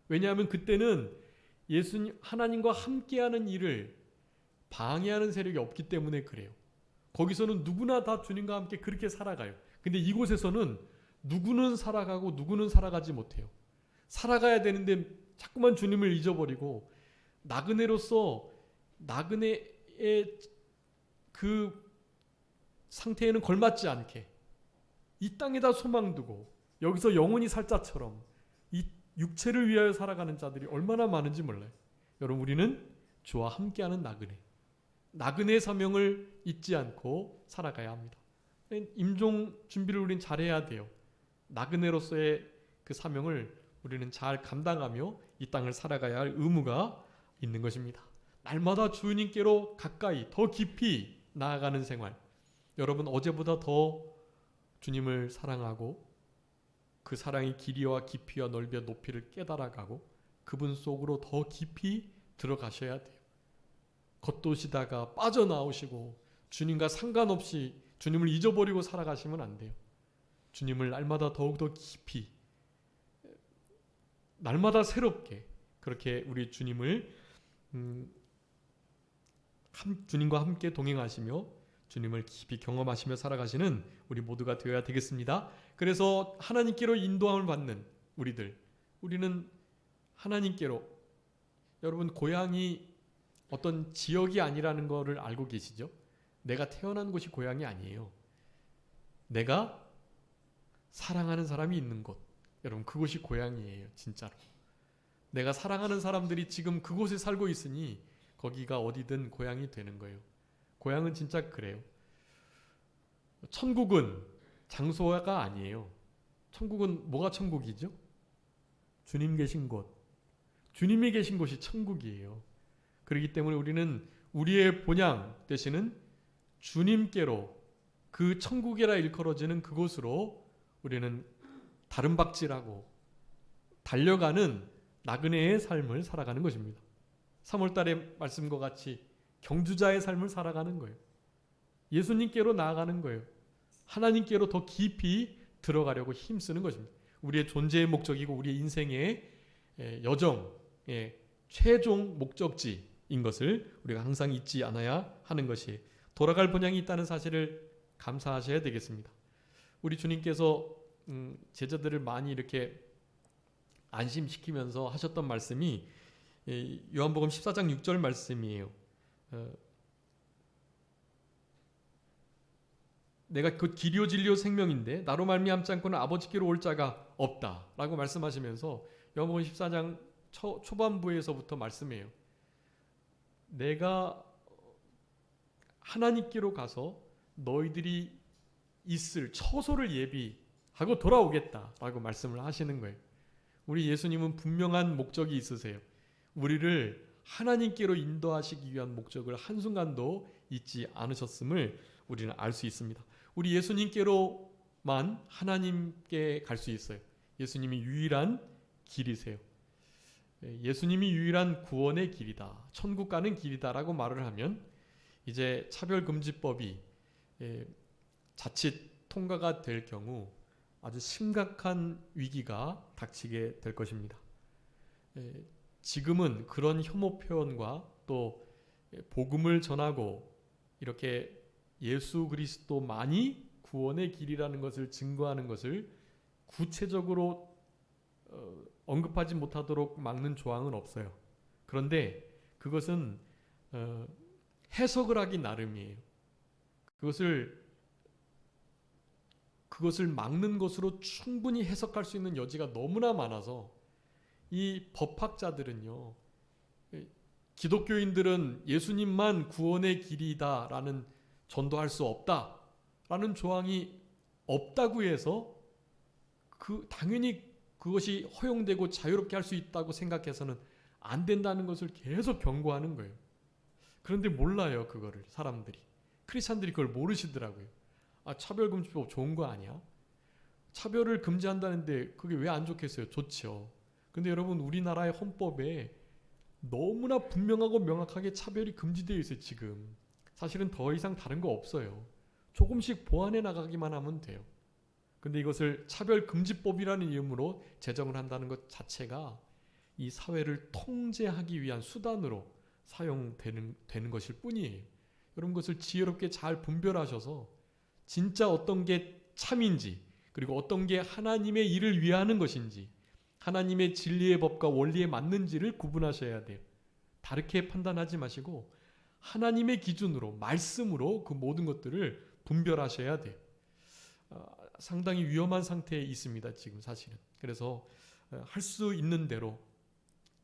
[SPEAKER 1] 왜냐하면 그때는 예수님, 하나님과 함께하는 일을 방해하는 세력이 없기 때문에 그래요. 거기서는 누구나 다 주님과 함께 그렇게 살아가요. 근데 이곳에서는 누구는 살아가고 누구는 살아가지 못해요. 살아가야 되는데 자꾸만 주님을 잊어버리고 나그네로서 나그네의 그 상태에는 걸맞지 않게 이 땅에다 소망 두고 여기서 영원히 살 자처럼 이 육체를 위하여 살아가는 자들이 얼마나 많은지 몰라요. 여러분, 우리는 주와 함께하는 나그네의 사명을 잊지 않고 살아가야 합니다. 임종 준비를 우리는 잘해야 돼요. 나그네로서의 그 사명을 우리는 잘 감당하며 이 땅을 살아가야 할 의무가 있는 것입니다. 날마다 주님께로 가까이 더 깊이 나아가는 생활. 여러분, 어제보다 더 주님을 사랑하고 그 사랑의 길이와 깊이와 넓이와 높이를 깨달아가고 그분 속으로 더 깊이 들어가셔야 돼요. 겉도시다가 빠져나오시고 주님과 상관없이 주님을 잊어버리고 살아가시면 안 돼요. 주님을 날마다 더욱더 깊이 날마다 새롭게 그렇게 우리 주님을 주님과 함께 동행하시며 주님을 깊이 경험하시며 살아가시는 우리 모두가 되어야 되겠습니다. 그래서 하나님께로 인도함을 받는 우리는 하나님께로, 여러분 고향이 어떤 지역이 아니라는 것을 알고 계시죠? 내가 태어난 곳이 고향이 아니에요. 내가 사랑하는 사람이 있는 곳, 여러분 그곳이 고향이에요. 진짜로. 내가 사랑하는 사람들이 지금 그곳에 살고 있으니 거기가 어디든 고향이 되는 거예요. 고향은 진짜 그래요. 천국은 장소가 아니에요. 천국은 뭐가 천국이죠? 주님 계신 곳. 주님이 계신 곳이 천국이에요. 그렇기 때문에 우리는 우리의 본향 되시는 주님께로, 그 천국이라 일컬어지는 그곳으로 우리는 다름박질하고 달려가는 나그네의 삶을 살아가는 것입니다. 3월달의 말씀과 같이 경주자의 삶을 살아가는 거예요. 예수님께로 나아가는 거예요. 하나님께로 더 깊이 들어가려고 힘쓰는 것입니다. 우리의 존재의 목적이고 우리의 인생의 여정의 최종 목적지인 것을 우리가 항상 잊지 않아야 하는 것이, 돌아갈 본향이 있다는 사실을 감사하셔야 되겠습니다. 우리 주님께서 제자들을 많이 이렇게 안심시키면서 하셨던 말씀이 요한복음 14장 6절 말씀이에요. 내가 그 길이요 진리요 생명인데 나로 말미암지 않고는 아버지께로 올 자가 없다라고 말씀하시면서 요한복음 14장 초반부에서부터 말씀해요. 내가 하나님께로 가서 너희들이 있을 처소를 예비하고 돌아오겠다라고 말씀을 하시는 거예요. 우리 예수님은 분명한 목적이 있으세요. 우리를 하나님께로 인도하시기 위한 목적을 한순간도 잊지 않으셨음을 우리는 알 수 있습니다. 우리 예수님께로만 하나님께 갈 수 있어요. 예수님이 유일한 길이세요. 예수님이 유일한 구원의 길이다, 천국 가는 길이다라고 말을 하면 이제 차별금지법이 자칫 통과가 될 경우 아주 심각한 위기가 닥치게 될 것입니다. 지금은 그런 혐오 표현과 또 복음을 전하고 이렇게 예수 그리스도만이 구원의 길이라는 것을 증거하는 것을 구체적으로 언급하지 못하도록 막는 조항은 없어요. 그런데 그것은 해석을 하기 나름이에요. 그것을 막는 것으로 충분히 해석할 수 있는 여지가 너무나 많아서 이 법학자들은요, 기독교인들은 예수님만 구원의 길이다라는, 전도할 수 없다라는 조항이 없다고 해서 당연히 그것이 허용되고 자유롭게 할 수 있다고 생각해서는 안 된다는 것을 계속 경고하는 거예요. 그런데 몰라요, 그거를 사람들이. 크리스찬들이 그걸 모르시더라고요. 차별금지법 좋은 거 아니야? 차별을 금지한다는데 그게 왜 안 좋겠어요? 좋죠. 근데 여러분, 우리나라의 헌법에 너무나 분명하고 명확하게 차별이 금지되어 있어요. 지금 사실은 더 이상 다른 거 없어요. 조금씩 보완해 나가기만 하면 돼요. 근데 이것을 차별금지법이라는 이름으로 제정을 한다는 것 자체가 이 사회를 통제하기 위한 수단으로 사용되는 것일 뿐이에요. 여러분, 그것을 지혜롭게 잘 분별하셔서 진짜 어떤 게 참인지, 그리고 어떤 게 하나님의 일을 위하는 것인지, 하나님의 진리의 법과 원리에 맞는지를 구분하셔야 돼요. 다르게 판단하지 마시고 하나님의 기준으로, 말씀으로 그 모든 것들을 분별하셔야 돼요. 상당히 위험한 상태에 있습니다, 지금 사실은. 그래서 할 수 있는 대로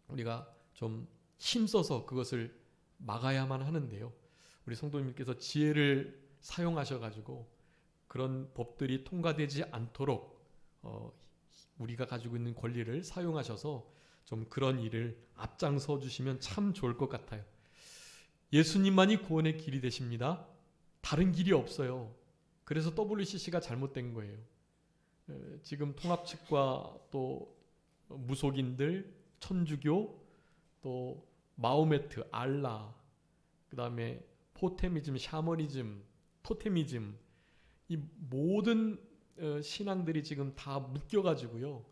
[SPEAKER 1] 우리가 좀 힘써서 그것을 막아야만 하는데요. 우리 성도님께서 지혜를 사용하셔가지고 그런 법들이 통과되지 않도록 우리가 가지고 있는 권리를 사용하셔서 좀 그런 일을 앞장서 주시면 참 좋을 것 같아요. 예수님만이 구원의 길이 되십니다. 다른 길이 없어요. 그래서 WCC가 잘못된 거예요. 지금 통합 측과 또 무속인들, 천주교, 또 마호메트, 알라, 그 다음에 포테미즘, 샤머니즘, 토테미즘, 이 모든 신앙들이 지금 다 묶여가지고요,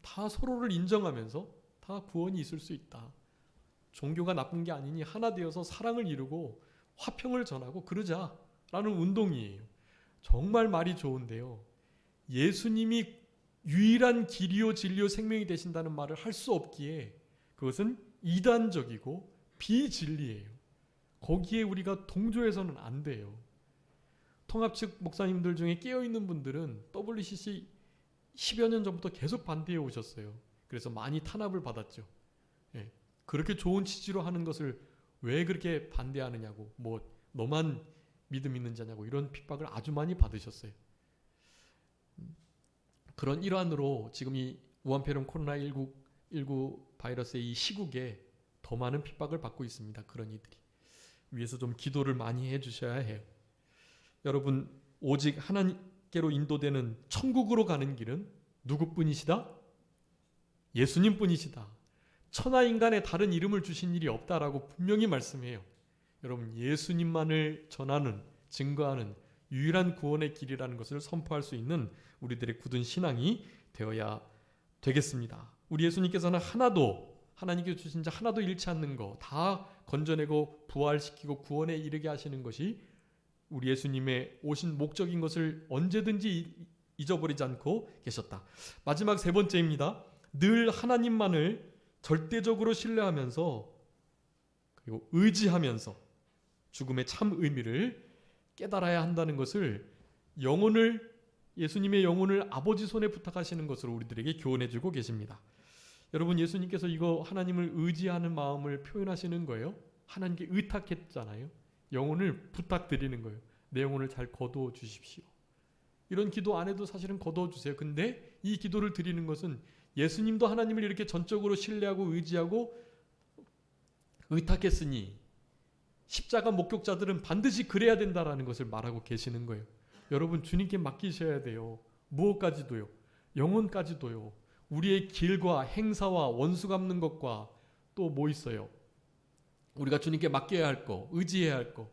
[SPEAKER 1] 다 서로를 인정하면서 다 구원이 있을 수 있다. 종교가 나쁜 게 아니니 하나 되어서 사랑을 이루고 화평을 전하고 그러자라는 운동이에요. 정말 말이 좋은데요. 예수님이 유일한 길이요 진리요 생명이 되신다는 말을 할 수 없기에 그것은 이단적이고 비진리예요. 거기에 우리가 동조해서는 안 돼요. 통합 측 목사님들 중에 깨어있는 분들은 WCC 10여 년 전부터 계속 반대해 오셨어요. 그래서 많이 탄압을 받았죠. 예. 그렇게 좋은 취지로 하는 것을 왜 그렇게 반대하느냐고, 뭐 너만 믿음 있는 자냐고 이런 핍박을 아주 많이 받으셨어요. 그런 일환으로 지금 이 우한폐렴 코로나19 바이러스의 이 시국에 더 많은 핍박을 받고 있습니다. 그런 이들이. 위에서 좀 기도를 많이 해주셔야 해요. 여러분, 오직 하나님께로 인도되는 천국으로 가는 길은 누구뿐이시다? 예수님뿐이시다. 천하인간에 다른 이름을 주신 일이 없다라고 분명히 말씀해요. 여러분, 예수님만을 전하는, 증거하는 유일한 구원의 길이라는 것을 선포할 수 있는 우리들의 굳은 신앙이 되어야 되겠습니다. 우리 예수님께서는 하나님께서 주신 자 하나도 잃지 않는 거 다 건져내고 부활시키고 구원에 이르게 하시는 것이 우리 예수님의 오신 목적인 것을 언제든지 잊어버리지 않고 계셨다. 마지막 세 번째입니다. 늘 하나님만을 절대적으로 신뢰하면서 그리고 의지하면서 죽음의 참 의미를 깨달아야 한다는 것을 예수님의 영혼을 아버지 손에 부탁하시는 것으로 우리들에게 교훈해주고 계십니다. 여러분, 예수님께서 이거 하나님을 의지하는 마음을 표현하시는 거예요. 하나님께 의탁했잖아요. 영혼을 부탁드리는 거예요. 내 영혼을 잘 거두어 주십시오. 이런 기도 안 해도 사실은 거두어 주세요. 근데 이 기도를 드리는 것은 예수님도 하나님을 이렇게 전적으로 신뢰하고 의지하고 의탁했으니 십자가 목격자들은 반드시 그래야 된다라는 것을 말하고 계시는 거예요. 여러분, 주님께 맡기셔야 돼요. 무엇까지도요. 영혼까지도요. 우리의 길과 행사와 원수 갚는 것과 또 뭐 있어요? 우리가 주님께 맡겨야 할 거, 의지해야 할 거.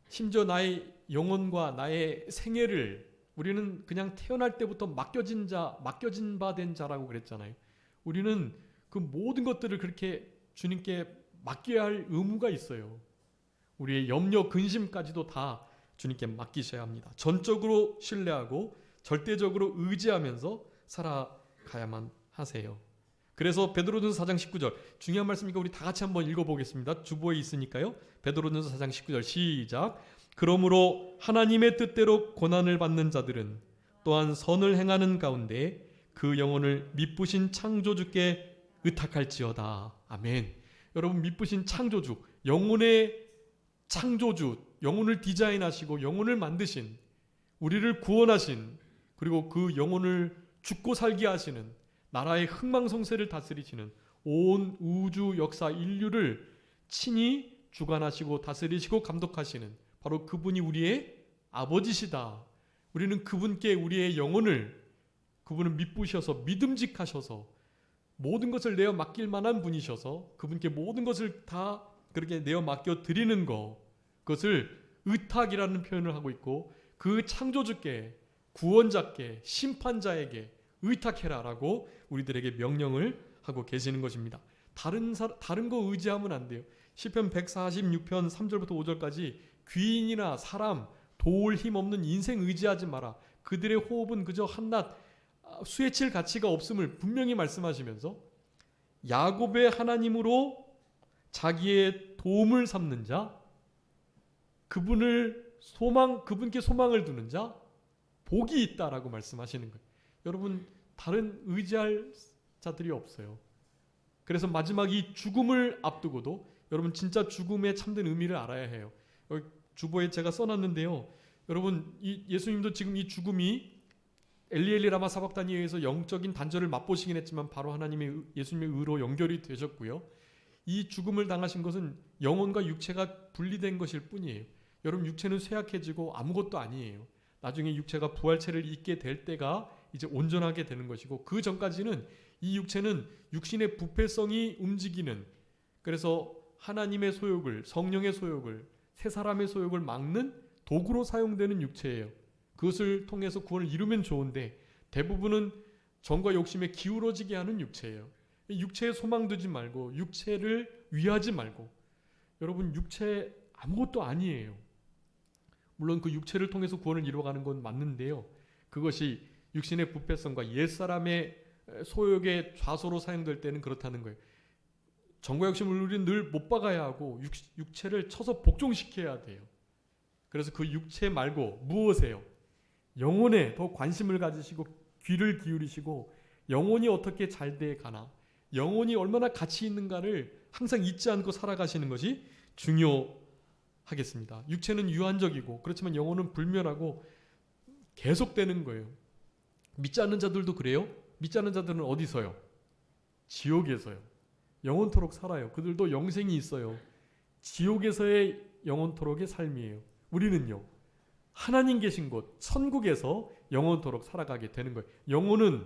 [SPEAKER 1] 심지어 나의 영혼과 나의 생애를 우리는 그냥 태어날 때부터 맡겨진 바 된 자라고 그랬잖아요. 우리는 그 모든 것들을 그렇게 주님께 맡겨야 할 의무가 있어요. 우리의 염려, 근심까지도 다 주님께 맡기셔야 합니다. 전적으로 신뢰하고 절대적으로 의지하면서 살아가야만 하세요. 그래서 베드로전서 4장 19절 중요한 말씀이니까 우리 다 같이 한번 읽어보겠습니다. 주보에 있으니까요. 베드로전서 4장 19절 시작. 그러므로 하나님의 뜻대로 고난을 받는 자들은 또한 선을 행하는 가운데 그 영혼을 미쁘신 창조주께 의탁할지어다. 아멘. 여러분, 미쁘신 창조주, 영혼의 창조주, 영혼을 디자인하시고 영혼을 만드신, 우리를 구원하신, 그리고 그 영혼을 죽고 살게 하시는, 나라의 흥망성쇠를 다스리시는, 온 우주 역사 인류를 친히 주관하시고 다스리시고 감독하시는 바로 그분이 우리의 아버지시다. 우리는 그분께 우리의 영혼을, 그분을 미쁘셔서 믿음직하셔서 모든 것을 내어 맡길 만한 분이셔서 그분께 모든 것을 다 그렇게 내어 맡겨 드리는 것, 그것을 의탁이라는 표현을 하고 있고, 그 창조주께, 구원자께, 심판자에게 의탁해라라고 우리들에게 명령을 하고 계시는 것입니다. 다른 거 의지하면 안 돼요. 시편 146편 3절부터 5절까지 귀인이나 사람, 도울 힘 없는 인생 의지하지 마라. 그들의 호흡은 그저 한낱 수에칠 가치가 없음을 분명히 말씀하시면서 야곱의 하나님으로 자기의 도움을 삼는 자, 그분께 소망을 두는 자, 복이 있다라고 말씀하시는 거예요. 여러분, 다른 의지할 자들이 없어요. 그래서 마지막 이 죽음을 앞두고도 여러분 진짜 죽음의 참된 의미를 알아야 해요. 여기 주보에 제가 써놨는데요. 여러분, 이 예수님도 지금 이 죽음이 엘리엘리 라마 사박단에 의해서 영적인 단절을 맛보시긴 했지만 바로 예수님의 의로 연결이 되셨고요. 이 죽음을 당하신 것은 영혼과 육체가 분리된 것일 뿐이에요. 여러분, 육체는 쇠약해지고 아무것도 아니에요. 나중에 육체가 부활체를 입게 될 때가 이제 온전하게 되는 것이고, 그 전까지는 이 육체는 육신의 부패성이 움직이는, 그래서 하나님의 소욕을, 성령의 소욕을, 새 사람의 소욕을 막는 도구로 사용되는 육체예요. 그것을 통해서 구원을 이루면 좋은데 대부분은 정과 욕심에 기울어지게 하는 육체예요. 육체에 소망 두지 말고 육체를 위하지 말고 여러분 육체 아무것도 아니에요. 물론 그 육체를 통해서 구원을 이루어가는 건 맞는데요. 그것이 육신의 부패성과 옛사람의 소욕의 좌소로 사용될 때는 그렇다는 거예요. 정과 욕심을 우리는 늘 못 박아야 하고 육체를 쳐서 복종시켜야 돼요. 그래서 그 육체 말고 무엇에요? 영혼에 더 관심을 가지시고 귀를 기울이시고 영혼이 어떻게 잘 돼 가나, 영혼이 얼마나 가치 있는가를 항상 잊지 않고 살아가시는 것이 중요하겠습니다. 육체는 유한적이고 그렇지만 영혼은 불멸하고 계속되는 거예요. 믿지 않는 자들도 그래요. 믿지 않는 자들은 어디서요? 지옥에서요. 영원토록 살아요. 그들도 영생이 있어요. 지옥에서의 영원토록의 삶이에요. 우리는요, 하나님 계신 곳 천국에서 영원토록 살아가게 되는 거예요. 영혼은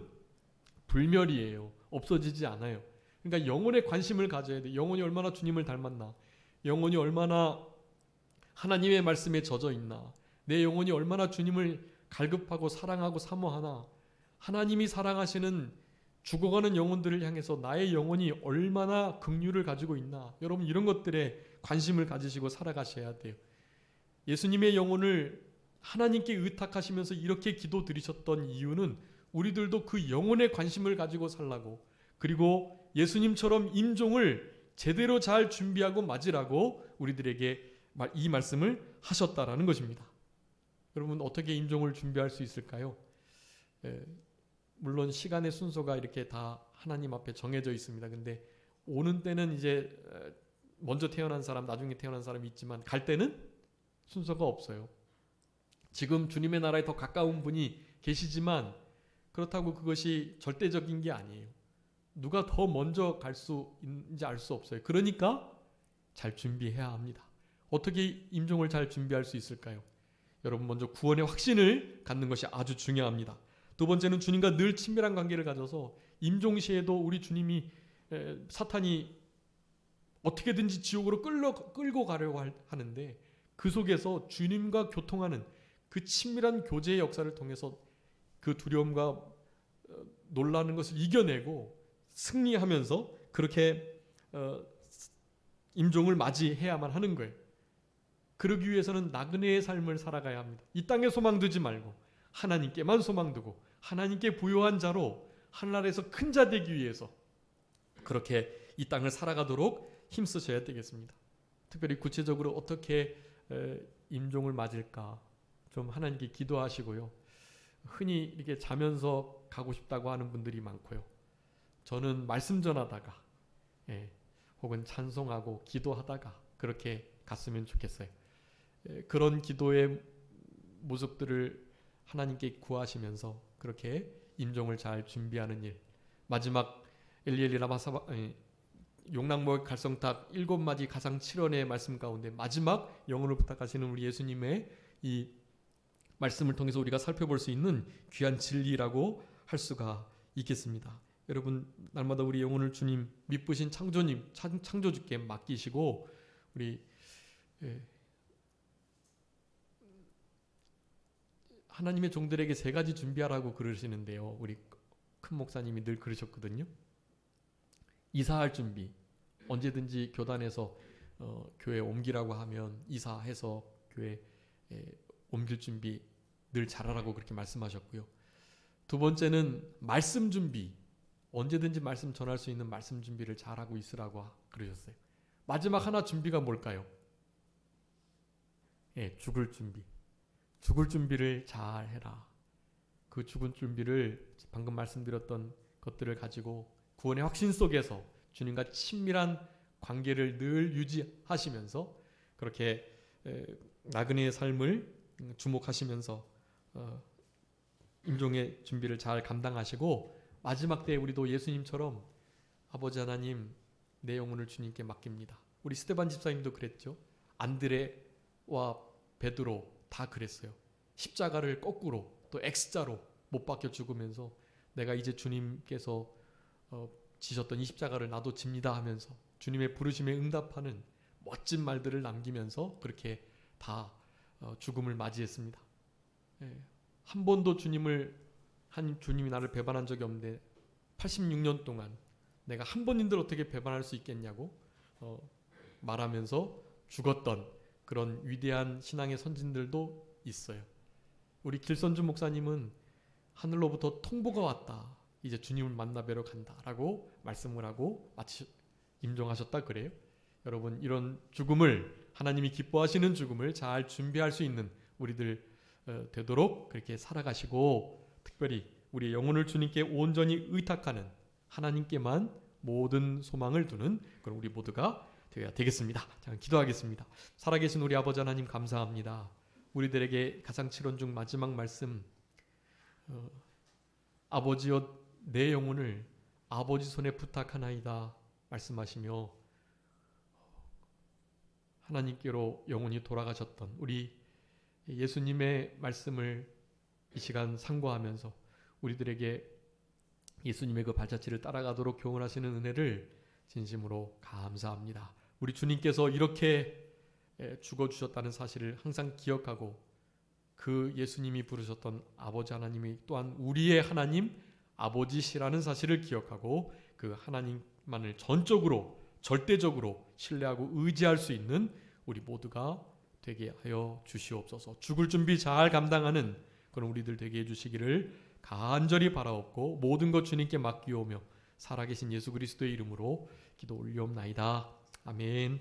[SPEAKER 1] 불멸이에요. 없어지지 않아요. 그러니까 영혼에 관심을 가져야 돼. 영혼이 얼마나 주님을 닮았나, 영혼이 얼마나 하나님의 말씀에 젖어 있나, 내 영혼이 얼마나 주님을 갈급하고 사랑하고 사모하나, 하나님이 사랑하시는 죽어가는 영혼들을 향해서 나의 영혼이 얼마나 긍휼을 가지고 있나, 여러분 이런 것들에 관심을 가지시고 살아가셔야 돼요. 예수님의 영혼을 하나님께 의탁하시면서 이렇게 기도 드리셨던 이유는 우리들도 그 영혼에 관심을 가지고 살라고, 그리고 예수님처럼 임종을 제대로 잘 준비하고 맞으라고 우리들에게 이 말씀을 하셨다라는 것입니다. 여러분 어떻게 임종을 준비할 수 있을까요? 물론 시간의 순서가 이렇게 다 하나님 앞에 정해져 있습니다. 근데 오는 때는 이제 먼저 태어난 사람, 나중에 태어난 사람이 있지만 갈 때는 순서가 없어요. 지금 주님의 나라에 더 가까운 분이 계시지만 그렇다고 그것이 절대적인 게 아니에요. 누가 더 먼저 갈 수 있는지 알 수 없어요. 그러니까 잘 준비해야 합니다. 어떻게 임종을 잘 준비할 수 있을까요? 여러분 먼저 구원의 확신을 갖는 것이 아주 중요합니다. 두 번째는 주님과 늘 친밀한 관계를 가져서 임종 시에도 우리 주님이 사탄이 어떻게든지 지옥으로 끌고 가려고 하는데 그 속에서 주님과 교통하는 그 친밀한 교제의 역사를 통해서 그 두려움과 놀라는 것을 이겨내고 승리하면서 그렇게 임종을 맞이해야만 하는 거예요. 그러기 위해서는 나그네의 삶을 살아가야 합니다. 이 땅에 소망 두지 말고 하나님께만 소망 두고 하나님께 부요한 자로 하늘나라에서 큰 자 되기 위해서 그렇게 이 땅을 살아가도록 힘쓰셔야 되겠습니다. 특별히 구체적으로 어떻게 임종을 맞을까 좀 하나님께 기도하시고요. 흔히 이렇게 자면서 가고 싶다고 하는 분들이 많고요. 저는 말씀 전하다가 혹은 찬송하고 기도하다가 그렇게 갔으면 좋겠어요. 그런 기도의 모습들을 하나님께 구하시면서 그렇게 임종을 잘 준비하는 일, 마지막 엘리엘리 라마사바 용락목 갈성탑 7마디 가상 7원의 말씀 가운데 마지막 영혼을 부탁하시는 우리 예수님의 이 말씀을 통해서 우리가 살펴볼 수 있는 귀한 진리라고 할 수가 있겠습니다. 여러분 날마다 우리 영혼을 주님 미쁘신 창조님 창조주께 맡기시고 우리 하나님의 종들에게 3가지 준비하라고 그러시는데요. 우리 큰 목사님이 늘 그러셨거든요. 이사할 준비, 언제든지 교단에서 교회 옮기라고 하면 이사해서 교회 옮길 준비 늘 잘하라고 그렇게 말씀하셨고요. 두 번째는 말씀 준비, 언제든지 말씀 전할 수 있는 말씀 준비를 잘하고 있으라고 그러셨어요. 마지막 하나 준비가 뭘까요? 죽을 준비. 죽을 준비를 잘 해라. 그 죽을 준비를 방금 말씀드렸던 것들을 가지고 구원의 확신 속에서 주님과 친밀한 관계를 늘 유지하시면서 그렇게 나그네의 삶을 주목하시면서 임종의 준비를 잘 감당하시고 마지막 때에 우리도 예수님처럼 아버지 하나님 내 영혼을 주님께 맡깁니다. 우리 스데반 집사님도 그랬죠. 안드레와 베드로 다 그랬어요. 십자가를 거꾸로 또 X자로 못 박혀 죽으면서 내가 이제 주님께서 지셨던 이 십자가를 나도 집니다 하면서 주님의 부르심에 응답하는 멋진 말들을 남기면서 그렇게 다 죽음을 맞이했습니다. 한 번도 주님을 하나님 주님이 나를 배반한 적이 없는데 86년 동안 내가 한 번인들 어떻게 배반할 수 있겠냐고 말하면서 죽었던 그런 위대한 신앙의 선진들도 있어요. 우리 길선주 목사님은 하늘로부터 통보가 왔다. 이제 주님을 만나 뵈러 간다라고 말씀을 하고 마치 임종하셨다 그래요. 여러분, 이런 죽음을, 하나님이 기뻐하시는 죽음을 잘 준비할 수 있는 우리들 되도록 그렇게 살아가시고, 특별히 우리의 영혼을 주님께 온전히 의탁하는, 하나님께만 모든 소망을 두는 그런 우리 모두가 되어야 되겠습니다. 자, 기도하겠습니다. 살아계신 우리 아버지 하나님, 감사합니다. 우리들에게 가상칠언 중 마지막 말씀, 아버지여 내 영혼을 아버지 손에 부탁하나이다 말씀하시며 하나님께로 영혼이 돌아가셨던 우리 예수님의 말씀을 이 시간 상고하면서 우리들에게 예수님의 그 발자취를 따라가도록 교훈하시는 은혜를 진심으로 감사합니다. 우리 주님께서 이렇게 죽어주셨다는 사실을 항상 기억하고, 그 예수님이 부르셨던 아버지 하나님이 또한 우리의 하나님 아버지시라는 사실을 기억하고, 그 하나님만을 전적으로 절대적으로 신뢰하고 의지할 수 있는 우리 모두가 되게 하여 주시옵소서. 죽을 준비 잘 감당하는 그런 우리들 되게 해주시기를 간절히 바라옵고, 모든 것 주님께 맡기오며 살아계신 예수 그리스도의 이름으로 기도 올리옵나이다. 아멘.